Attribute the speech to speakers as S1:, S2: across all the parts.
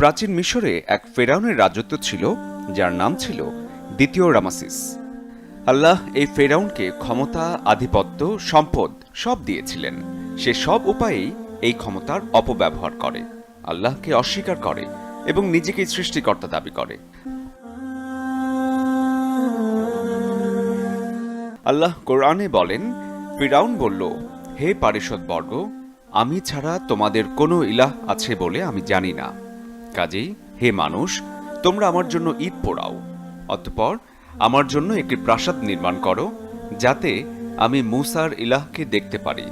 S1: প্রাচীন মিশরে এক ফেরাউনের রাজত্ব ছিল, যার নাম ছিল দ্বিতীয় রামাসিস। আল্লাহ এই ফেরাউনকে ক্ষমতা, আধিপত্য, সম্পদ সব দিয়েছিলেন। সে সব উপায়েই এই ক্ষমতার অপব্যবহার করে, আল্লাহকে অস্বীকার করে এবং নিজেকে সৃষ্টিকর্তা দাবি করে। আল্লাহ কোরআনে বলেন, ফিরাউন বলল, হে পারিষদবর্গ, আমি ছাড়া তোমাদের কোনো ইলাহ আছে বলে আমি জানি না। কাজেই হে মানুষ, তোমরা আমার জন্য ঈদ পোড়াও, অতঃপর আমার জন্য একটি প্রাসাদ নির্মাণ করো, যাতে আমি মূসার ইলাহকে দেখতে পারি।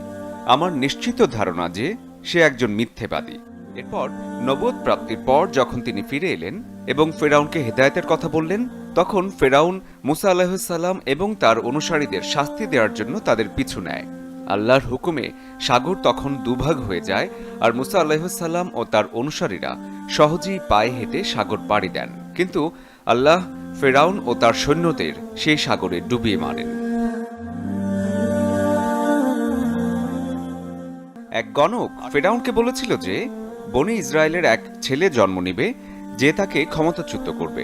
S1: আমার নিশ্চিত ধারণা যে সে একজন মিথ্যেবাদী। এরপর নবুয়ত প্রাপ্তির পর যখন তিনি ফিরে এলেন এবং ফেরাউনকে হেদায়েতের কথা বললেন, তখন ফেরাউন মূসা আলাইহিস সালাম এবং তার অনুসারীদের শাস্তি দেওয়ার জন্য তাদের পিছু নেয়। আল্লাহর হুকুমে সাগর তখন দুভাগ হয়ে যায়, আর মূসা আলাইহিস সালাম ও তার অনুসারীরা সহজেই পায়ে হেঁটে সাগর পাড়ি দেন। কিন্তু আল্লাহ ফেরাউন ও তার সৈন্যদের সেই সাগরে ডুবিয়ে মারেন। এক গণক ফেরাউনকে বলেছিল যে বনি ইসরায়েলের এক ছেলে জন্ম নিবে, যে তাকে ক্ষমতাচ্যুত করবে,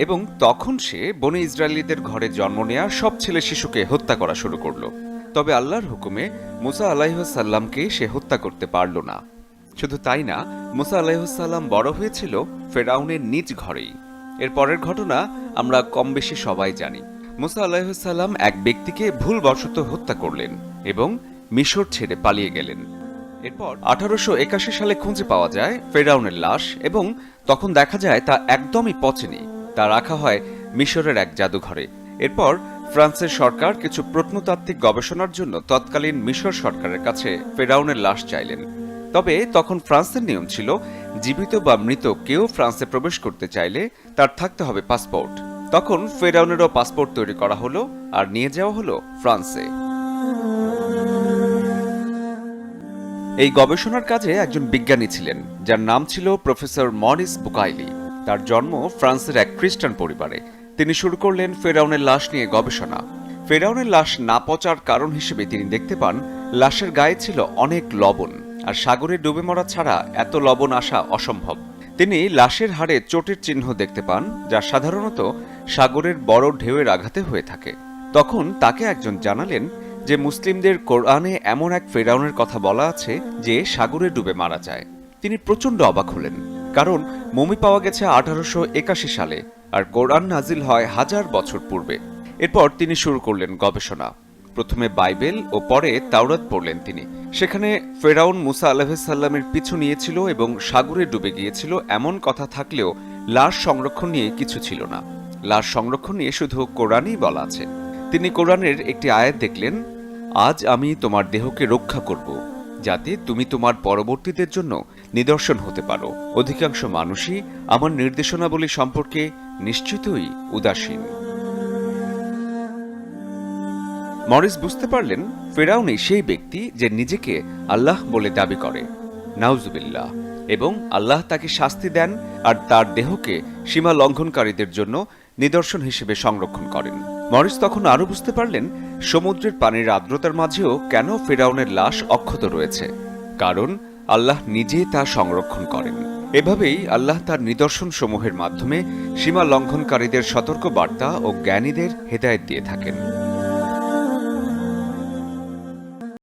S1: এবং তখন সে বনি ইসরায়েলীদের ঘরে জন্ম নেয়া সব ছেলে শিশুকে হত্যা করা শুরু করলো। তবে আল্লাহর হুকুমে মূসা আলাইহিস সাল্লামকে সে হত্যা করতে পারল না। শুধু তাই না, মূসা আলাইহিস সাল্লাম বড় হয়েছিল ফেরাউনের নিজ ঘরেই। এর পরের ঘটনা আমরা কম বেশি সবাই জানি। মূসা আলাইহিস সাল্লাম এক ব্যক্তিকে ভুলবশত হত্যা করলেন এবং মিশর ছেড়ে পালিয়ে গেলেন। এরপর 1881 সালে খুঁজে পাওয়া যায় ফেরাউনের লাশ, এবং তখন দেখা যায় তা একদমই পচেনি। তা রাখা হয় মিশরের এক জাদুঘরে। এরপর ফ্রান্সের সরকার কিছু প্রত্নতাত্ত্বিক গবেষণার জন্য তৎকালীন মিশর সরকারের কাছে ফেরাউনের লাশ চাইলেন। তবে তখন ফ্রান্সের নিয়ম ছিল, জীবিত বা মৃত কেউ ফ্রান্সে প্রবেশ করতে চাইলে তার থাকতে হবে পাসপোর্ট। তখন ফেরাউনেরও পাসপোর্ট তৈরি করা হলো আর নিয়ে যাওয়া হলো ফ্রান্সে। এই গবেষণার কাজে একজন বিজ্ঞানী ছিলেন, যার নাম ছিল প্রফেসর মরিস বুকাইলি। তার জন্ম ফ্রান্সের এক খ্রিস্টান পরিবারে। তিনি শুরু করলেন ফেরাউনের লাশ নিয়ে গবেষণা। ফেরাউনের লাশ না পচার কারণ হিসেবে তিনি দেখতে পান, লাশের গায়ে ছিল অনেক লবণ, আর সাগরে ডুবে মরা ছাড়া এত লবণ আসা অসম্ভব। তিনি লাশের হাড়ে চোটের চিহ্ন দেখতে পান, যা সাধারণত সাগরের বড় ঢেউয়ের আঘাতে হয়ে থাকে। তখন তাকে একজন জানালেন যে মুসলিমদের কোরআনে এমন এক ফেরাউনের কথা বলা আছে যে সাগরে ডুবে মারা যায়। তিনি প্রচণ্ড অবাক হলেন, কারণ মমি পাওয়া গেছে 1881 সালে, আর কোরআন নাজিল হয় 1000 বছর পূর্বে। এরপর তিনি শুরু করলেন গবেষণা। প্রথমে বাইবেল ও পরে তাওরাত পড়লেন তিনি। সেখানে ফেরাউন মূসা আলাইহিস সাল্লামের পিছু নিয়েছিল এবং সাগরে ডুবে গিয়েছিল এমন কথা থাকলেও লাশ সংরক্ষণ নিয়ে কিছু ছিল না। লাশ সংরক্ষণ নিয়ে শুধু কোরআনই বলা আছে। তিনি কোরআনের একটি আয়াত দেখলেন, আজ আমি তোমার দেহকে রক্ষা করব, যাতে তুমি তোমার পরবর্তীদের জন্য নিদর্শন হতে পারো। অধিকাংশ মানুষই আমার নির্দেশনাবলী সম্পর্কে নিশ্চিতই উদাসীন। মরিস বুঝতে পারলেন ফেরাউনই সেই ব্যক্তি যে নিজেকে আল্লাহ বলে দাবি করে, নাউজুবিল্লাহ, এবং আল্লাহ তাকে শাস্তি দেন আর তার দেহকে সীমা লঙ্ঘনকারীদের জন্য নিদর্শন হিসেবে সংরক্ষণ করেন। মরিস তখন আরও বুঝতে পারলেন সমুদ্রের পানির আর্দ্রতার মাঝেও কেন ফেরাউনের লাশ অক্ষত রয়েছে, কারণ আল্লাহ নিজে তা সংরক্ষণ করেন। এভাবেই আল্লাহ তার নিদর্শন সমূহের মাধ্যমে সীমা লঙ্ঘনকারীদের সতর্ক বার্তা ও জ্ঞানীদের হেদায়েত দিয়ে থাকেন।